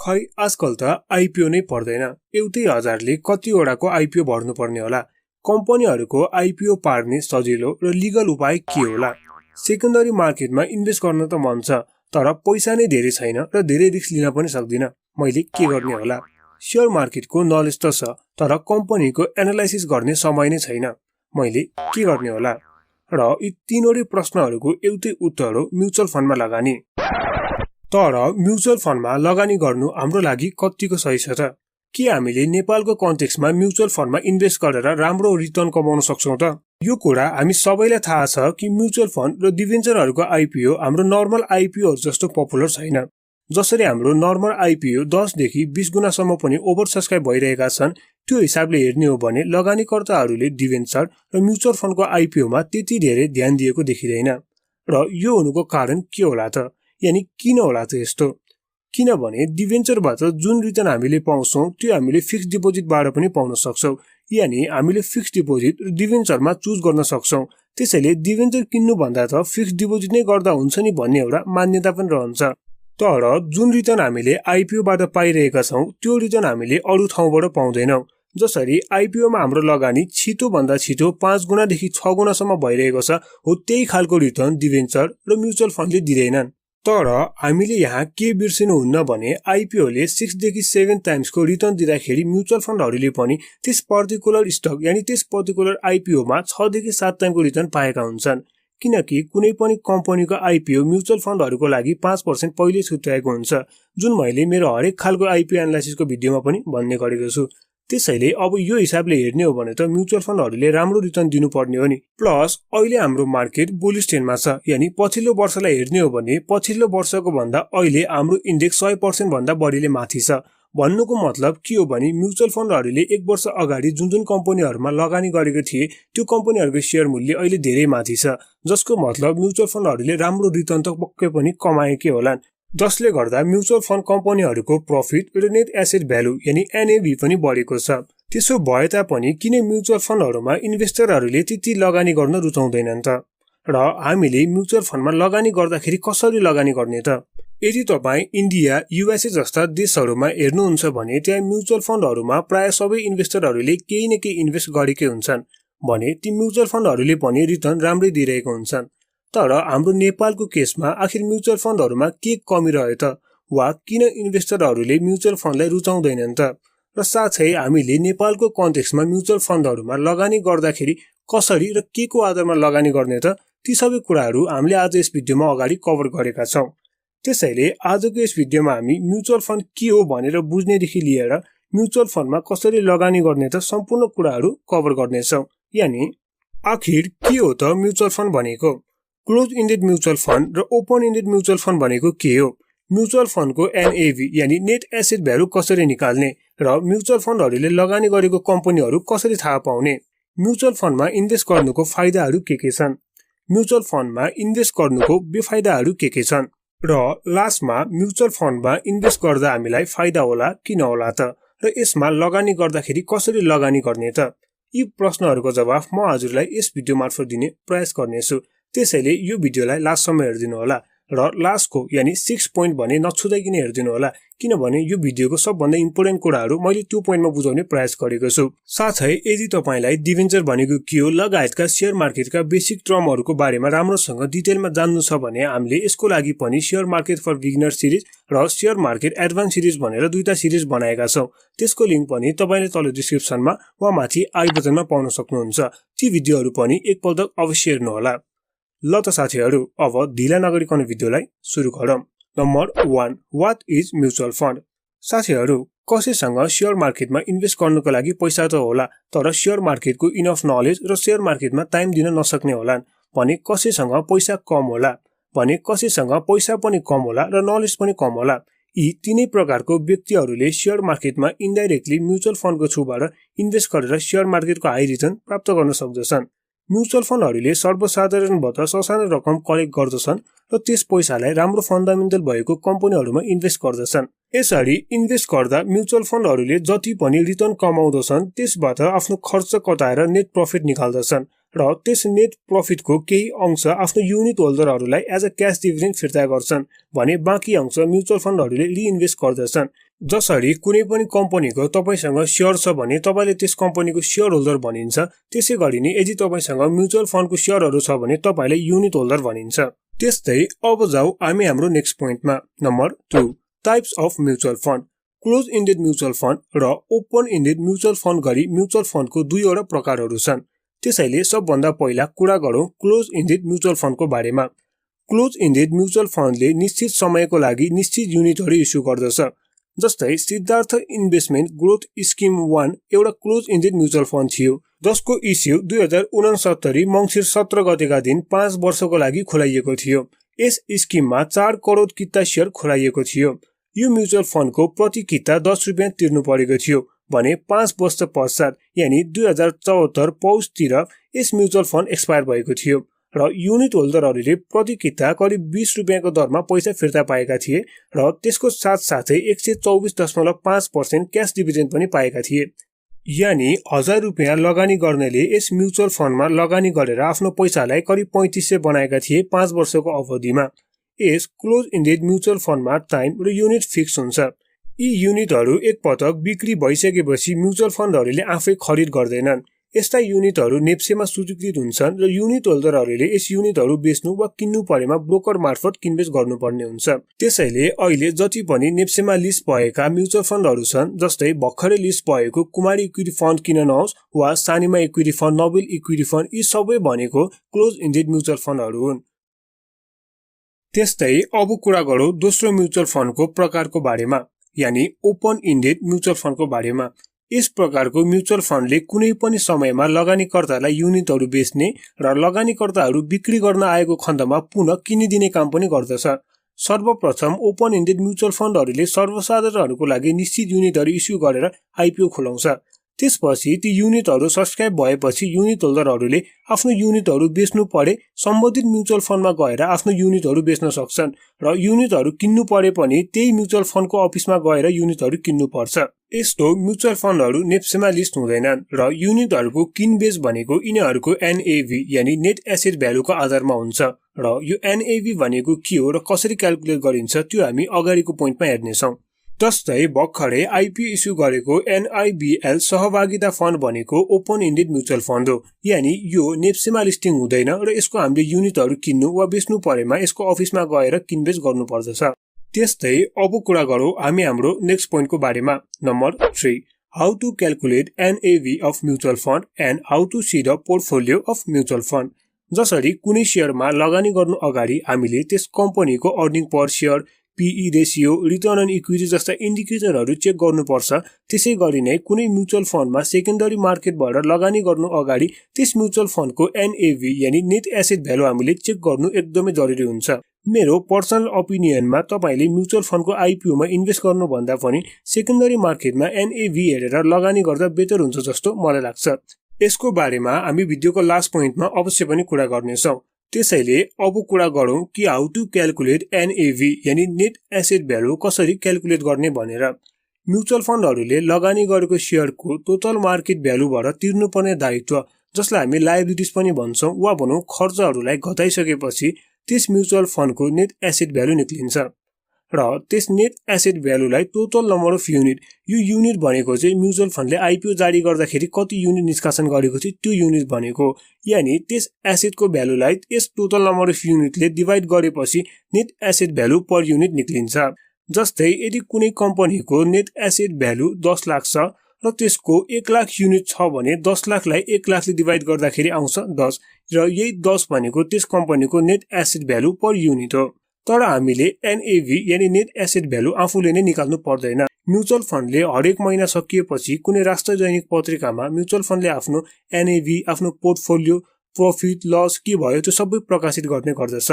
खै आजकल त आइपिओ नै पर्दैन। एउटै हजारले कतिवटाको आइपिओ भर्नुपर्ने होला? कम्पनीहरूको आइपिओ पार्ने सजिलो र लिगल उपाय के होला? सेकेन्डरी मार्केटमा इन्भेस्ट गर्न त मन छ, तर पैसा नै धेरै छैन र धेरै रिस्क लिन पनि सक्दिन। मैले के गर्ने होला? शेयर मार्केटको नलेज त छ, तर कम्पनीको एनालाइसिस गर्ने समय नै छैन। मैले के गर्ने होला? र यी तीनवटै प्रश्नहरूको एउटै उत्तर हो म्युचुअल फन्डमा लगानी। तर म्युचुअल फन्डमा लगानी गर्नु हाम्रो लागि कतिको सही छ त? के हामीले नेपालको कन्टेक्स्टमा म्युचुअल फन्डमा इन्भेस्ट गरेर राम्रो रिटर्न कमाउन सक्छौं त? यो कुरा हामी सबैलाई थाहा छ कि म्युचुअल फन्ड र डिभेन्चरहरूको आइपिओ हाम्रो नर्मल आइपिओहरू जस्तो पपुलर छैन। जसरी हाम्रो नर्मल आइपिओ 10 देखि 20 गुणासम्म पनि ओभर सब्सक्राइब भइरहेका छन्, त्यो हिसाबले हेर्ने हो भने लगानीकर्ताहरूले डिभेन्चर र म्युचुअल फन्डको आइपिओमा त्यति धेरै ध्यान दिएको देखिँदैन। र यो हुनुको कारण के होला त? यानी किन होला त यस्तो? किनभने डिभेन्चरबाट जुन रिटर्न हामीले पाउँछौं त्यो हामीले फिक्स डिपोजिटबाट पनि पाउन सक्छौं। यानी हामीले फिक्स डिपोजिट र डिभेन्चरमा चुज गर्न सक्छौं। त्यसैले डिभेन्चर किन्नु भन्दा त फिक्स डिपोजिट नै गर्दा हुन्छ नि भन्ने एउटा मान्यता पनि रहन्छ। तर जुन रिटर्न हामीले आइपिओबाट पाइरहेका छौं त्यो रिटर्न हामीले अरू ठाउँबाट पाउँदैनौं। जसरी आइपिओमा हाम्रो लगानी छिटो भन्दा छिटो 5 गुणादेखि 6 गुणासम्म भइरहेको छ, हो त्यही खालको रिटर्न डिभेन्चर र म्युचुअल फन्डले दिँदैनन्। तर हामीले यहाँ के बिर्सिनुहुन्न भने आइपिओले 6 देखि 7 टाइम्सको रिटर्न दिँदाखेरि म्युचुअल फन्डहरूले पनि त्यस पर्टिकुलर स्टक यानी त्यस पर्टिकुलर आइपिओमा 6 देखि 7 टाइमको रिटर्न पाएका हुन्छन्। किनकि कुनै पनि कम्पनीको आइपिओ म्युचुअल फन्डहरूको लागि 5% पहिले छुट्याएको हुन्छ, जुन मैले मेरो हरेक खालको आइपिओ एनालाइसिसको भिडियोमा पनि भन्ने गरेको छु। त्यसैले अब यो हिसाबले हेर्ने हो भने त म्युचुअल फन्डहरूले राम्रो रिटर्न दिनुपर्ने हो नि। प्लस अहिले हाम्रो मार्केट बुलिश ट्रेन्डमा छ, यानी पछिल्लो वर्षलाई हेर्ने हो भने पछिल्लो वर्षको भन्दा अहिले हाम्रो इन्डेक्स 100% भन्दा बढीले माथि छ। भन्नुको मतलब के हो भने म्युचुअल फन्डहरूले 1 वर्ष अगाडि जुन जुन कम्पनीहरूमा लगानी गरेको थिए त्यो कम्पनीहरूको शेयर मूल्य अहिले धेरै माथि छ, जसको मतलब म्युचुअल फन्डहरूले राम्रो रिटर्न त पक्कै पनि कमाएकै होलान्। जसले गर्दा म्युचुअल फन्ड कम्पनीहरूको प्रफिट र नेट एसेट भ्यालु यानी एनएभी पनि बढेको छ। त्यसो भए तापनि किन म्युचुअल फन्डहरूमा इन्भेस्टरहरूले त्यति लगानी गर्न रुचाउँदैनन् त? र हामीले म्युचुअल फन्डमा लगानी गर्दाखेरि कसरी लगानी गर्ने त? यदि तपाईँ इन्डिया, युएसए जस्ता देशहरूमा हेर्नुहुन्छ भने त्यहाँ म्युचुअल फन्डहरूमा प्राय सबै इन्भेस्टरहरूले केही न केही इन्भेस्ट गरेकै हुन्छन् भने ती म्युचुअल फन्डहरूले पनि रिटर्न राम्रै दिइरहेको हुन्छन्। तर हाम्रो नेपालको केसमा आखिर म्युचुअल फन्डहरूमा के कमी रह्यो त? वा किन इन्भेस्टरहरूले म्युचुअल फन्डलाई रुचाउँदैनन् त? र साथै हामीले नेपालको कन्टेक्स्टमा म्युचुअल फन्डहरूमा लगानी गर्दाखेरि कसरी र के को आधारमा लगानी गर्ने त? ती सबै कुराहरू हामीले आज यस भिडियोमा अगाडि कभर गरेका छौं। त्यसैले आजको यस भिडियोमा हामी म्युचुअल फन्ड के हो भनेर बुझ्नेदेखि लिएर म्युचुअल फन्डमा कसरी लगानी गर्ने त सम्पूर्ण कुराहरू कभर गर्नेछौं। यानी आखिर के हो त म्युचुअल फन्ड भनेको? क्लोज इन्डेड म्युचुअल फन्ड र ओपन इन्डेड म्युचुअल फन्ड भनेको के हो? म्युचुअल फन्डको एनएभी यानी नेट एसेट भ्यालु कसरी निकाल्ने र म्युचुअल फन्डहरूले लगानी गरेको कम्पनीहरू कसरी थाहा पाउने? म्युचुअल फन्डमा इन्भेस्ट गर्नुको फाइदाहरू के छन्? म्युचुअल फन्डमा इन्भेस्ट गर्नुको बेफाइदाहरू के छन्? र लास्टमा म्युचुअल फन्डमा इन्भेस्ट गर्दा हामीलाई फाइदा होला कि नहोला त? र यसमा लगानी गर्दाखेरि कसरी लगानी गर्ने त? यी प्रश्नहरूको जवाफ म हजुरलाई यस भिडियो मार्फत दिने प्रयास गर्नेछु। त्यसैले यो भिडियोलाई लास्टसम्म हेरिदिनु होला र लास्टको यानी 6 पोइन्ट भने नछुँदैकिन हेरिदिनु होला, किनभने यो भिडियोको सबभन्दा इम्पोर्टेन्ट कुराहरू मैले त्यो पोइन्टमा बुझाउने प्रयास गरेको छु। साथै यदि तपाईलाई डिभेन्चर भनेको के हो लगायतका शेयर मार्केटका बेसिक टर्महरूको बारेमा राम्रोसँग डिटेलमा जान्नु छ भने हामीले यसको लागि पनि share market for beginner series र शेयर मार्केट एडभान्स सिरिज भनेर दुईटा सिरिज बनाएका छौं। त्यसको लिंक पनि तपाईले तल डिस्क्रिप्सनमा वा माथि आई बटनमा पाउन सक्नुहुन्छ। ती भिडियोहरू पनि एकपल्ट अवश्य हेर्नु होला। ल त साथीहरू, अब ढिला नगरिकन भिडियोलाई सुरु गरौँ। Number 1, what is mutual fund? साथीहरू, कसैसँग शेयर मार्केटमा इन्भेस्ट गर्नको लागि पैसा त होला, तर शेयर मार्केटको इनफ नलेज र शेयर मार्केटमा टाइम दिन नसक्ने होलान् भने कसैसँग पैसा कम होला भने कसैसँग पैसा पनि कम होला र नलेज पनि कम होला। यी तीनै प्रकारको व्यक्तिहरूले शेयर मार्केटमा इन्डाइरेक्टली म्युचुअल फन्डको थ्रुबाट इन्भेस्ट गरेर शेयर मार्केटको हाई रिटर्न प्राप्त गर्न सक्दछन्। म्युचुअल फन्डहरूले सर्वसाधारणबाट ससानो रकम कलेक्ट गर्दछन् र त्यस पैसालाई राम्रो फन्डामेन्टल भएको कम्पनीहरूमा इन्भेस्ट गर्दछन्। यसरी इन्भेस्ट गर्दा म्युचुअल फन्डहरूले जति पनि रिटर्न कमाउँदछन् त्यसबाट आफ्नो खर्च कटाएर नेट प्रफिट निकाल्दछन् र त्यस नेट प्रफिटको केही अंश आफ्नो युनिट होल्डरहरूलाई एज अ क्याश डिभिडेन्ड फिर्ता गर्छन् भने बाँकी अंश म्युचुअल फन्डहरूले रिइन्भेस्ट गर्दछन्। जसरी कुनै पनि कम्पनीको तपाईसँग शेयर छ भने तपाईले त्यस कम्पनीको शेयर होल्डर भनिन्छ, त्यसै गरी नै यदि तपाईसँग म्युचुअल फन्डको शेयरहरू छ भने तपाईलाई युनिट होल्डर भनिन्छ। त्यस्तै अब जाऊ हामी हाम्रो नेक्स्ट पोइन्टमा। Number 2, types of mutual fund. Close indeed mutual fund र ओपन इन्डेड म्युचुअल फन्ड गरी म्युचुअल फन्डको दुईवटा प्रकारहरू छन्। त्यसैले सबभन्दा पहिला कुरा गरौँ क्लोज इन्डेड म्युचुअल फन्डको बारेमा। क्लोज इन्डेड म्युचुअल फन्डले निश्चित समयको लागि निश्चित युनिटहरू इस्यु गर्दछ। जस्तै सिद्धार्थ इन्भेस्टमेन्ट ग्रोथ स्किम 1 एउटा क्लोज इन्डेड म्युचुअल फन्ड थियो, जसको इस्यु 2069 मङ्सिर 17 गतेका दिन 5 वर्षको लागि खोलाइएको थियो। यस स्किममा 4 करोड किता शेयर खोलाइएको थियो। यो म्युचुअल फन्डको प्रति किता 10 रुपैयाँ तिर्नु परेको थियो भने 5 वर्ष पश्चात यानी 2074 पौषतिर यस म्युचुअल फन्ड एक्सपायर भएको थियो र युनिट होल्डरहरूले प्रति किता करिब 20 रुपैयाँको दरमा पैसा फिर्ता पाएका थिए र त्यसको साथसाथै 124.5% क्याश डिभिडेन्ड पनि पाएका थिए। यानी 1000 रुपैयाँ लगानी गर्नेले यस म्युचुअल फन्डमा लगानी गरेर आफ्नो पैसालाई करिब 3500 बनाएका थिए 5 वर्षको अवधिमा। यस क्लोज इन्डेड म्युचुअल फन्डमा टाइम र युनिट फिक्स हुन्छ। यी युनिटहरू एकपटक बिक्री भइसकेपछि म्युचुअल फन्डहरूले आफै खरिद गर्दैनन्। यस्ता युनिटहरू नेप्सेमा सूचीकृत हुन्छन् र युनिट होल्डरहरूले यस युनिटहरू बेच्नु वा किन्नु परेमा ब्रोकर मार्फत किनबेच गर्नुपर्ने हुन्छ। त्यसैले अहिले जति पनि नेप्सेमा लिस्ट भएका म्युचुअल फन्डहरू छन्, जस्तै भर्खरै लिस्ट भएको कुमारी इक्विटी फन्ड किन नहोस् वा Sanima equity fund, Nobel equity fund, यी सबै भनेको क्लोज इन्डेड म्युचुअल फन्डहरू हुन्। त्यस्तै अब कुरा गरौँ दोस्रो म्युचुअल फन्डको प्रकारको बारेमा, यानी ओपन इन्डेड म्युचुअल फन्डको बारेमा। यस प्रकारको म्युचुअल फन्डले कुनै पनि समयमा लगानीकर्तालाई युनिटहरू बेच्ने र लगानीकर्ताहरू बिक्री गर्न आएको खण्डमा पुनः किनिदिने काम पनि गर्दछ। सर्वप्रथम ओपन इन्डेड म्युचुअल फन्डहरूले सर्वसाधारणहरूको लागि निश्चित युनिटहरू इस्यु गरेर आइपिओ खुलाउँछ। त्यसपछि ती युनिटहरू सब्स्क्राइब भएपछि युनिट होल्डरहरूले आफ्नो युनिटहरू बेच्नु परे सम्बन्धित म्युचुअल फन्डमा गएर आफ्नो युनिटहरू बेच्न सक्छन् र युनिटहरू किन्नु परे पनि त्यही म्युचुअल फन्डको अफिसमा गएर युनिटहरू किन्नु पर्छ। यस्तो म्युचुअल फन्डहरू नेप्सेमा लिस्ट हुँदैनन् र युनिटहरूको किनबेच भनेको यिनीहरूको एनएभी यानी नेट एसेट भ्यालुको आधारमा हुन्छ र यो एनएभी भनेको के हो र कसरी क्याल्कुलेट गरिन्छ त्यो हामी अगाडिको पोइन्टमा हेर्नेछौँ। जस्तै भर्खरै आइपिओ इस्यु गरेको एनआइबिएल सहभागिता फन्ड भनेको ओपन इन्डेड म्युचुअल फन्ड हो, यानी यो नेप्सेमा लिस्टिङ हुँदैन र यसको हामीले युनिटहरू किन्नु वा बेच्नु परेमा यसको अफिसमा गएर किनबेच गर्नुपर्दछ। त्यस्तै अब कुरा गरौँ हामी हाम्रो नेक्स्ट पोइन्टको बारेमा। Number 3, how to calculate NAV of mutual fund and how to see the portfolio of mutual fund. जसरी कुनै शेयरमा लगानी गर्नु अगाडि हामीले त्यस कम्पनीको earning per share, PE ratio, return on equity जस्ता इन्डिकेटरहरू चेक गर्नुपर्छ। त्यसै गरी नै कुनै म्युचुअल फन्डमा सेकेन्डरी मार्केटबाट लगानी गर्नु अगाडि त्यस म्युचुअल फन्डको एनएभी यानी नेट एसेट भ्यालु हामीले चेक गर्नु एकदमै जरुरी हुन्छ। मेरो पर्सनल ओपिनियनमा तपाईले म्युचुअल फन्डको आइपिओमा इन्भेस्ट गर्नुभन्दा पनि सेकेन्डरी मार्केटमा एनएभी हेरेर लगानी गर्दा बेटर हुन्छ जस्तो मलाई लाग्छ। यसको बारेमा हामी भिडियोको लास्ट पोइन्टमा अवश्य पनि कुरा गर्नेछौँ। त्यसैले अब कुरा गरौँ कि हाउ टु क्याल्कुलेट एनएभी यानी नेट एसेट भ्यालु कसरी क्याल्कुलेट गर्ने भनेर। म्युचुअल फन्डहरूले लगानी गरेको शेयरको टोटल मार्केट भ्यालुबाट तिर्नुपर्ने दायित्व, जसलाई हामी लायबिलिटिज पनि भन्छौँ वा भनौँ खर्चहरूलाई घटाइसकेपछि त्यस म्युचुअल फन्डको नेट एसेट भ्यालु निक्लिन्छ र त्यस नेट एसेट भ्यालुलाई टोटल नम्बर अफ युनिट, यो युनिट भनेको चाहिँ म्युचुअल फन्डले आइपिओ जारी गर्दाखेरि कति युनिट निष्कासन गरेको थियो त्यो युनिट भनेको, यानी त्यस एसेटको भ्यालुलाई यस टोटल नम्बर अफ युनिटले डिभाइड गरेपछि net asset value per unit निक्लिन्छ। जस्तै यदि कुनै कम्पनीको नेट एसेट भ्यालु 10 लाख छ र त्यसको 1 लाख युनिट छ भने 10 लाखलाई 1 लाखले डिभाइड गर्दाखेरि आउँछ 10 र यही 10 भनेको त्यस कम्पनीको net asset value per unit हो। तर हामीले एनएभी यानी नेट एसेट भ्यालु आफूले नै निकाल्नु पर्दैन। म्युचुअल फन्डले हरेक महिना सकिएपछि कुनै राष्ट्र दैनिक पत्रिकामा म्युचुअल फन्डले आफ्नो एनएभी, आफ्नो पोर्टफोलियो, प्रॉफिट लस के भयो त्यो सबै प्रकाशित गर्ने गर्दछ।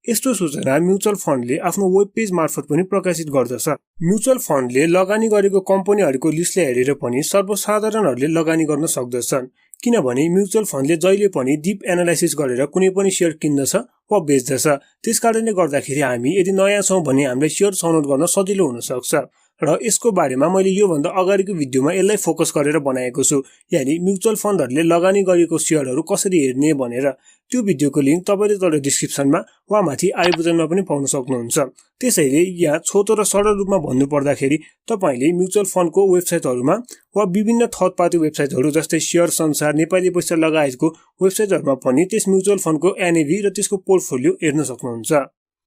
यस्तो सूचना म्युचुअल फन्डले आफ्नो वेब पेज मार्फत पनि प्रकाशित गर्दछ। म्युचुअल फन्डले लगानी गरेको कम्पनीहरूको लिस्टले हेरेर पनि सर्वसाधारणहरूले लगानी गर्न सक्दछन्, किनभने म्युचुअल फन्डले जहिले पनि डिप एनालाइसिस गरेर कुनै पनि शेयर किन्दछ वा बेच्दछ। त्यसकारणले गर्दाखेरि हामी यदि नयाँ छौँ भने हामीलाई शेयर छनौट गर्न सजिलो हुन सक्छ र यसको बारेमा मैले यो भन्दा अगाडिको भिडियोमा यसलाई फोकस गरेर बनाएको छु, यानी म्युचुअल फन्डहरूले लगानी गरेको शेयरहरू कसरी हेर्ने भनेर। त्यो भिडियोको लिंक तपाईले तल डिस्क्रिप्सनमा वा माथि आई बटनमा पनि पाउन सक्नुहुन्छ। त्यसैले यहाँ छोटो र सरल रूपमा भन्नु पर्दाखेरि तपाईले म्युचुअल फन्डको वेबसाइटहरुमा वा विभिन्न थर्ड पार्टी वेबसाइटहरु जस्तै शेयर संसार, नेपाली पैसा लगायतको वेबसाइटहरुमा पनि त्यस म्युचुअल फन्डको एनएभी र त्यसको पोर्टफोलियो हेर्न सक्नुहुन्छ।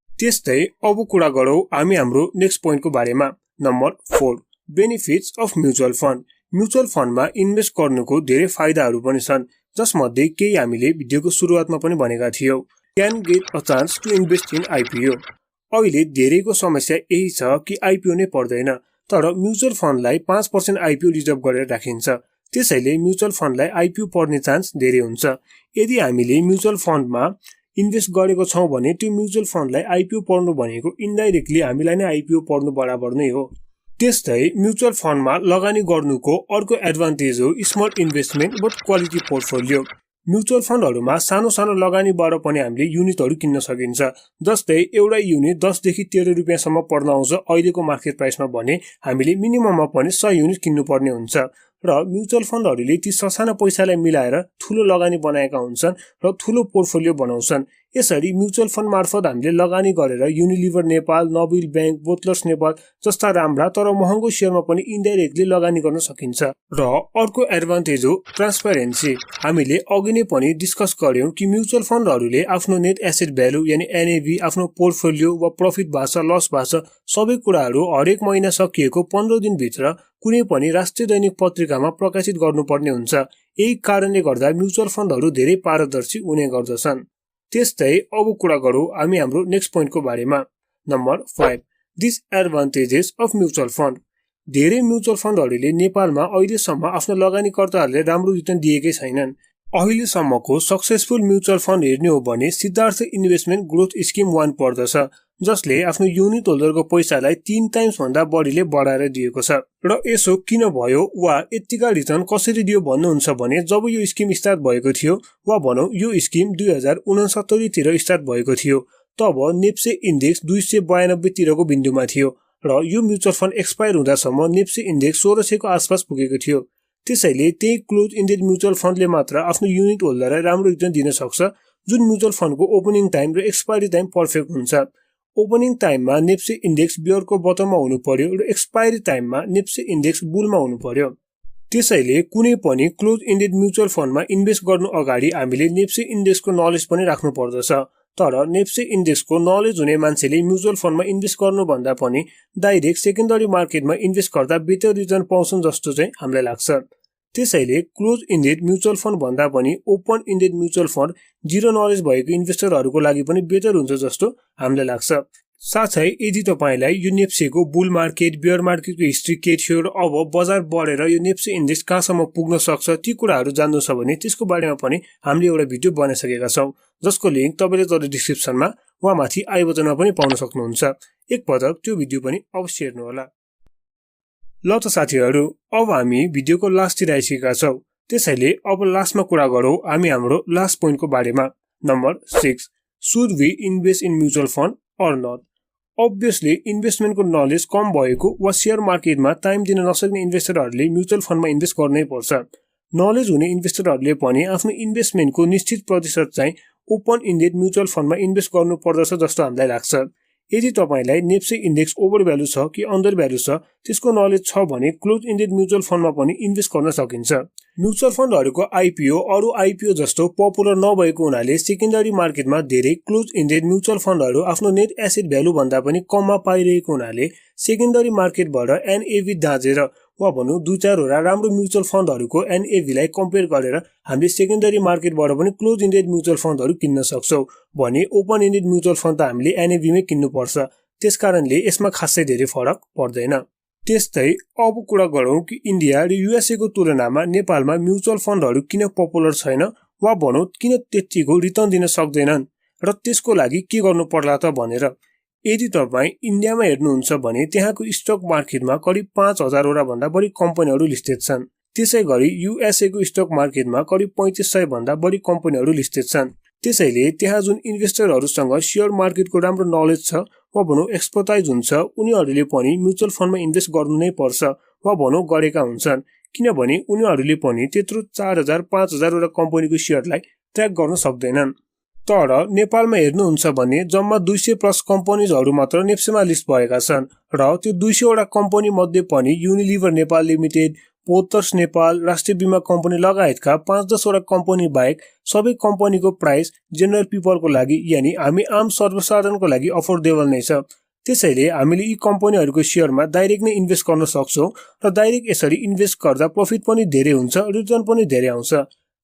त्यस्तै अब कुरा गरौँ हामी हाम्रो नेक्स्ट पोइन्टको बारेमा। Number 4 benefits of mutual fund. Mutual फन्डमा इन्भेस्ट गर्नुको धेरै फाइदाहरू पनि छन्, जसमध्ये केही हामीले भिडियोको सुरुवातमा पनि भनेका थियौ। Can get a chance to invest in IPO. अहिले धेरैको समस्या यही छ कि आइपिओ नै पर्दैन, तर म्युचुअल फन्डलाई 5% आइपिओ रिजर्भ गरेर राखिन्छ। त्यसैले म्युचुअल फन्डलाई आइपिओ पर्ने चान्स धेरै हुन्छ। यदि हामीले म्युचुअल फन्डमा इन्भेस्ट गरेको छौं भने त्यो म्युचुअल फन्डलाई आइपिओ पर्नु भनेको इन्डाइरेक्टली हामीलाई नै आइपिओ पर्नु बराबर नै हो। त्यस्तै म्युचुअल फन्डमा लगानी गर्नुको अर्को एडभान्टेज हो small investment but quality portfolio. Mutual फन्डहरुमा सानो सानो लगानीबाट पनि हामीले युनिटहरु किन्न सकिन्छ। जस्तै एउटा युनिट 10 देखि 13 रुपैयाँसम्म पर्न आउँछ अहिलेको मार्केट प्राइसमा भने हामीले मिनिमममा पनि 100 युनिट किन्नु पर्ने हुन्छ। र म्युचुअल फन्डहरुले ती ससाना पैसालाई मिलाएर ठूलो लगानी बनाएका हुन्छन् र ठूलो पोर्टफोलियो बनाउँछन्। यसरी म्युचुअल फन्ड मार्फत हामीले लगानी गरेर Unilever Nepal, Nabil bank, bottlers Nepal जस्ता राम्रा तर महँगो शेयरमा पनि इन्डाइरेक्टली लगानी गर्न सकिन्छ। र अर्को एडभान्टेज हो ट्रान्सपेरेन्सी। हामीले अघि नै पनि डिस्कस गर्यौं कि म्युचुअल फन्डहरुले आफ्नो नेट एसेट भ्यालु यानी एनएभी, आफ्नो पोर्टफोलियो वा प्रॉफिट भाषा लस भाषा सबै कुराहरू हरेक महिना सकिएको 15 दिन भित्र कुनै पनि राष्ट्रिय दैनिक पत्रिकामा प्रकाशित गर्नुपर्ने हुन्छ। यही कारणले गर्दा म्युचुअल फन्डहरु धेरै पारदर्शी हुने गर्दछन्। त्यस्तै अब कुरा गरौँ हामी हाम्रो नेक्स्ट पोइन्टको बारेमा। Number 5 disadvantages of mutual fund. धेरै म्युचुअल फन्डहरुले नेपालमा अहिलेसम्म आफ्नो लगानीकर्ताहरूले राम्रो रिटर्न दिएकै छैनन्। अहिलेसम्मको सक्सेसफुल म्युचुअल फन्ड हेर्ने हो भने सिद्धार्थ इन्भेस्टमेन्ट ग्रोथ स्किम 1 पर्दछ, जसले आफ्नो युनिट होल्डरको पैसालाई 3 टाइम्स भन्दा बढीले बढाएर दिएको छ। र यसो किन भयो वा यतिका रिटर्न कसरी दियो भन्नुहुन्छ भने जब यो स्किम स्टार्ट भएको थियो वा भनौं यो स्किम 2069 तिर स्टार्ट भएको थियो, तब नेप्से इन्डेक्स 292 तिरको बिन्दुमा थियो र यो म्युचुअल फन्ड एक्सपायर हुँदासम्म नेप्से इन्डेक्स 1600 को आसपास पुगेको थियो। त्यसैले त्यही क्लोज इन्डेड म्युचुअल फन्डले मात्र आफ्नो युनिट होल्डरलाई राम्रो रिटर्न दिन सक्छ, जुन म्युचुअल फन्डको ओपनिङ टाइम र एक्सपायरी टाइम पर्फेक्ट हुन्छ। ओपनिङ टाइममा नेप्से इन्डेक्स बियरको बटममा हुनु पर्यो र एक्सपायरी टाइममा नेप्से इन्डेक्स बुलमा हुनु पर्यो। त्यसैले कुनै पनि क्लोज इन्डेड म्युचुअल फन्डमा इन्भेस्ट गर्नु अगाडि हामीले नेप्से इन्डेक्सको नलेज पनि राख्नु पर्दछ। तर नेप्से इन्डेक्सको नलेज हुने मान्छेले म्युचुअल फन्डमा इन्भेस्ट गर्नु भन्दा पनि डाइरेक्ट सेकेन्डरी मार्केटमा इन्भेस्ट गर्दा बेटर रिटर्न पाउँछन् जस्तो चाहिँ हामीलाई लाग्छ। त्यसैले क्लोज इन्डेड म्युचुअल फन्ड भन्दा पनि open indeed mutual fund zero knowledge भएको इन्भेस्टरहरूको लागि पनि बेटर हुन्छ जस्तो हामीलाई लाग्छ। साथै यदि तपाईलाई यो नेप्सेको बुल मार्केट, बियर मार्केटको हिस्ट्री के थियो र अब बजार बढेर यो नेप्से इन्डेक्स कहाँसम्म पुग्न सक्छ ती कुराहरू जान्नु छ भने त्यसको बारेमा पनि हामीले एउटा भिडियो बनाइसकेका छौं, जसको लिंक तपाईले तल डिस्क्रिप्सनमा वा माथि आई बटनमा पनि पाउन सक्नुहुन्छ। एकपटक त्यो भिडियो पनि अवश्य हेर्नु होला। ल त साथीहरु, अब हामी भिडियोको लास्टतिर आइसकेका छौं। त्यसैले अब लास्टमा कुरा गरौँ हामी हाम्रो लास्ट पोइन्टको बारेमा। Number 6 should we invest in mutual fund or not. Obviously इन्भेस्टमेन्टको नलेज कम भएको वा शेयर मार्केटमा टाइम दिन नसक्ने इन्भेस्टरहरूले म्युचुअल फन्डमा इन्भेस्ट गर्नै पर्छ। नलेज हुने इन्भेस्टरहरूले पनि आफ्नो इन्भेस्टमेन्टको निश्चित प्रतिशत चाहिँ ओपन इन्डेड म्युचुअल फन्डमा इन्भेस्ट गर्नु पर्दछ जस्तो हामीलाई लाग्छ। यदि तपाईलाई नेप्से इन्डेक्स ओभर भ्यालु छ कि अन्डर भ्यालु छ त्यसको नलेज छ भने क्लोज इन्डेड म्युचुअल फन्डमा पनि इन्भेस्ट गर्न सकिन्छ। म्युचुअल फन्डहरुको आइपिओ अरु आइपिओ जस्तो पपुलर नभएको हुनाले सेकेन्डरी मार्केटमा धेरै क्लोज इन्डेड म्युचुअल फन्डहरु आफ्नो नेट एसेट भ्यालु भन्दा पनि कममा पाइरहेको हुनाले सेकेन्डरी मार्केटबाट एनएभी दाँजेर वा भनौं 2-4 वटा राम्रो म्युचुअल फन्डहरुको एनएभी लाई कम्पेयर गरेर हामीले सेकेन्डरी मार्केटबाट पनि क्लोज इन्डेड म्युचुअल फन्डहरु किन्न सक्छौं भने ओपन इन्डेड म्युचुअल फन्ड त हामीले एनएभी मै किन्नु पर्छ। त्यसकारणले यसमा खासै धेरै फरक पर्दैन। त्यस्तै अब कुरा गरौँ कि इन्डिया र युएसए को तुलनामा नेपालमा म्युचुअल फन्डहरु किन पपुलर छैन वा भनौं किन त्यतिको रिटर्न दिन सक्दैनन् र त्यसको लागि के गर्नु पर्ला त भनेर। यदि तपाई इन्डियामा हेर्नुहुन्छ भने त्यहाँको स्टक मार्केटमा करिब 5000 वटा भन्दा बढी कम्पनीहरु लिस्टेड छन्। त्यसैगरी युएसए को स्टक मार्केटमा करिब 3500 भन्दा बढी कम्पनीहरु लिस्टेड छन्। त्यसैले त्यहाँ जुन इन्भेस्टरहरुसँग शेयर मार्केटको राम्रो नलेज छ वा भनौं एक्सपर्टाइज हुन्छ उनीहरुले पनि म्युचुअल फन्डमा इन्भेस्ट गर्नु नै पर्छ वा भनौं गरेका हुन्छन्, किनभने उनीहरुले पनि त्यत्रो 4000 5000 वटा कम्पनीको शेयरलाई ट्र्याक गर्न सक्दैनन्। तर नेपालमा हेर्नुहुन्छ भने जम्मा 200 प्लस कम्पनीजहरू मात्र नेप्सेमा लिस्ट भएका छन् र त्यो 200 वटा कम्पनी मध्ये पनि Unilever Nepal Limited, Ports Nepal, राष्ट्रिय बीमा कम्पनी लगायतका 5-10 वटा कम्पनी बाहेक सबै कम्पनीको प्राइस जेनरल पिपलको लागि यानी हामी आम सर्वसाधारणको लागि अफोर्डेबल नै छ। त्यसैले हामीले यी कम्पनीहरूको शेयरमा डाइरेक्ट नै इन्भेस्ट गर्न सक्छौं र डाइरेक्ट यसरी इन्भेस्ट गर्दा प्रफिट पनि धेरै हुन्छ, रिटर्न पनि धेरै आउँछ।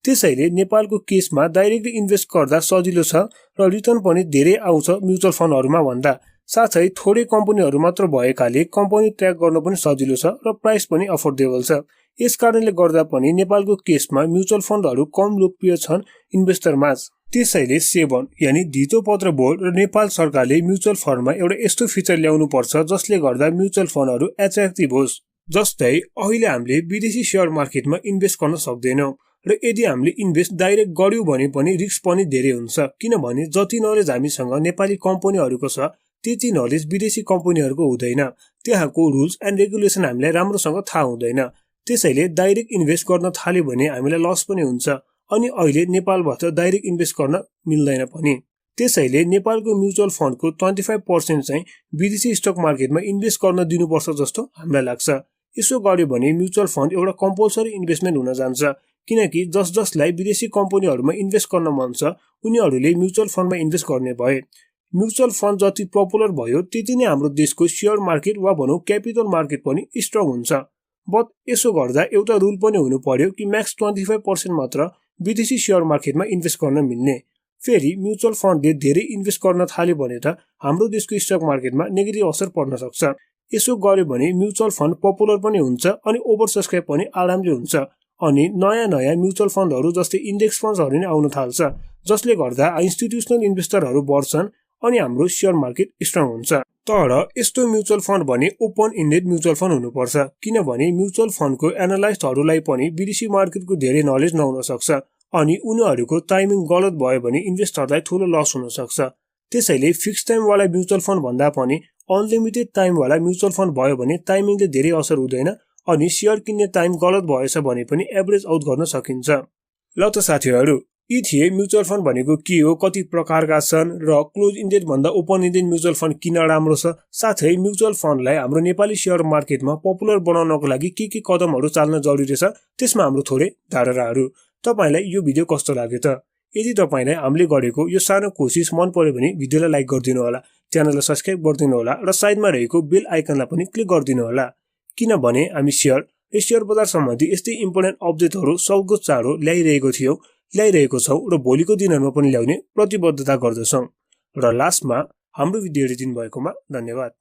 त्यसैले नेपालको केसमा डाइरेक्टली इन्भेस्ट गर्दा सजिलो छ र रिटर्न पनि धेरै आउँछ म्युचुअल फन्डहरुमा भन्दा। साथै थोरै कम्पनीहरु मात्र भएकाले कम्पनी ट्र्याक गर्न पनि सजिलो छ र प्राइस पनि अफोर्डेबल छ। यसकारणले गर्दा पनि नेपालको केसमा म्युचुअल फन्डहरु कम लोकप्रिय छन् इन्भेस्टरमाझ। त्यसैले सेबन यानी धितो पत्र बोर्ड र नेपाल सरकारले म्युचुअल फन्डमा एउटा यस्तो फिचर ल्याउनु पर्छ जसले गर्दा म्युचुअल फन्डहरु एट्र्याक्टिभ होस्। जस्तै अहिले हामीले विदेशी शेयर मार्केटमा इन्भेस्ट गर्न सक्दैनौं र यदि हामीले इन्भेस्ट डाइरेक्ट गर्यौं भने पनि रिस्क पनि धेरै हुन्छ, किनभने जति नलेज हामीसँग नेपाली कम्पनीहरुको छ त्यति नलेज विदेशी कम्पनीहरुको हुँदैन। त्यहाँको रुल्स एन्ड रेगुलेसन हामीलाई राम्रोसँग थाहा हुँदैन। त्यसैले डाइरेक्ट इन्भेस्ट गर्न थाल्यो भने हामीलाई लस पनि हुन्छ अनि अहिले नेपालबाट डाइरेक्ट इन्भेस्ट गर्न मिल्दैन पनि। त्यसैले नेपालको म्युचुअल फन्डको 25% चाहिँ विदेशी स्टक मार्केटमा इन्भेस्ट गर्न दिनुपर्छ जस्तो हामीलाई लाग्छ। यसो गर्यो भने म्युचुअल फन्ड एउटा कम्पल्सरी इन्भेस्टमेन्ट हुन जान्छ, किनकि जसलाई विदेशी कम्पनीहरुमा इन्भेस्ट गर्न मन छ उनीहरूले म्युचुअल फन्डमा इन्भेस्ट गर्ने भए। म्युचुअल फन्ड जति पपुलर भयो त्यति नै हाम्रो देशको शेयर मार्केट वा भनौं क्यापिटल मार्केट पनि स्ट्रङ हुन्छ। बट यसो गर्दा एउटा रुल पनि हुनु पर्यो कि म्याक्स 25% मात्र विदेशी शेयर मार्केटमा इन्भेस्ट गर्न मिल्ने। फेरि म्युचुअल फन्डले धेरै इन्भेस्ट गर्न थाल्यो भने त हाम्रो देशको स्टक मार्केटमा नेगेटिभ असर पर्न सक्छ। यसो गर्यो भने म्युचुअल फन्ड पपुलर पनि हुन्छ अनि ओभर सब्सक्राइब पनि आरामले हुन्छ अनि नयाँ म्युचुअल फन्डहरु जस्तै इन्डेक्स फन्ड्सहरु नै आउन थाल्छ, जसले गर्दा इन्स्टिट्युसनल इन्भेस्टरहरु बढ्छन् अनि हाम्रो शेयर मार्केट स्ट्रङ हुन्छ। तर यस्तो म्युचुअल फन्ड भने ओपन इन्डेड म्युचुअल फन्ड हुनुपर्छ, किनभने म्युचुअल फन्डको एनालाइस्टहरुलाई पनि विदेशी मार्केटको धेरै नलेज नहुन सक्छ अनि उनीहरुको टाइमिङ गलत भयो भने इन्भेस्टरलाई ठूलो लस हुन सक्छ। त्यसैले फिक्स टाइम वाला म्युचुअल फन्ड भन्दा पनि अनलिमिटेड टाइम वाला म्युचुअल फन्ड भयो भने टाइमिङले धेरै असर हुँदैन अनि शेयर किन्ने टाइम गलत भएछ भने पनि एभरेज आउट गर्न सकिन्छ। ल त साथीहरु, यी थिए म्युचुअल फन्ड भनेको के हो, कति प्रकारका छन् र क्लोज इन्डेड भन्दा ओपन इन्डेड म्युचुअल फन्ड किन राम्रो छ, साथै म्युचुअल फन्डलाई हाम्रो नेपाली शेयर मार्केटमा पपुलर बनाउनको लागि के कदमहरु चाल्न जरुरी छ, त्यसमा हाम्रो थोरै धारणाहरु। तपाईलाई यो भिडियो कस्तो लाग्यो त? यदि तपाईलाई हामीले गरेको यो सानो कोशिश मन पर्यो भने भिडियोलाई लाइक गरिदिनु होला, च्यानललाई सब्स्क्राइब गरिदिनु होला र साइडमा रहेको बेल आइकनलाई पनि क्लिक गरिदिनु होला, किनभने हामी शेयर बजार सम्बन्धी यस्तै इम्पोर्टेन्ट अपडेटहरु सक्दो चाँडो ल्याइरहेको छौं र भोलिको दिनहरुमा पनि ल्याउने प्रतिबद्धता गर्दछौं। र लास्टमा हाम्रो भिडियो हेरिदिनु भएकोमा धन्यवाद।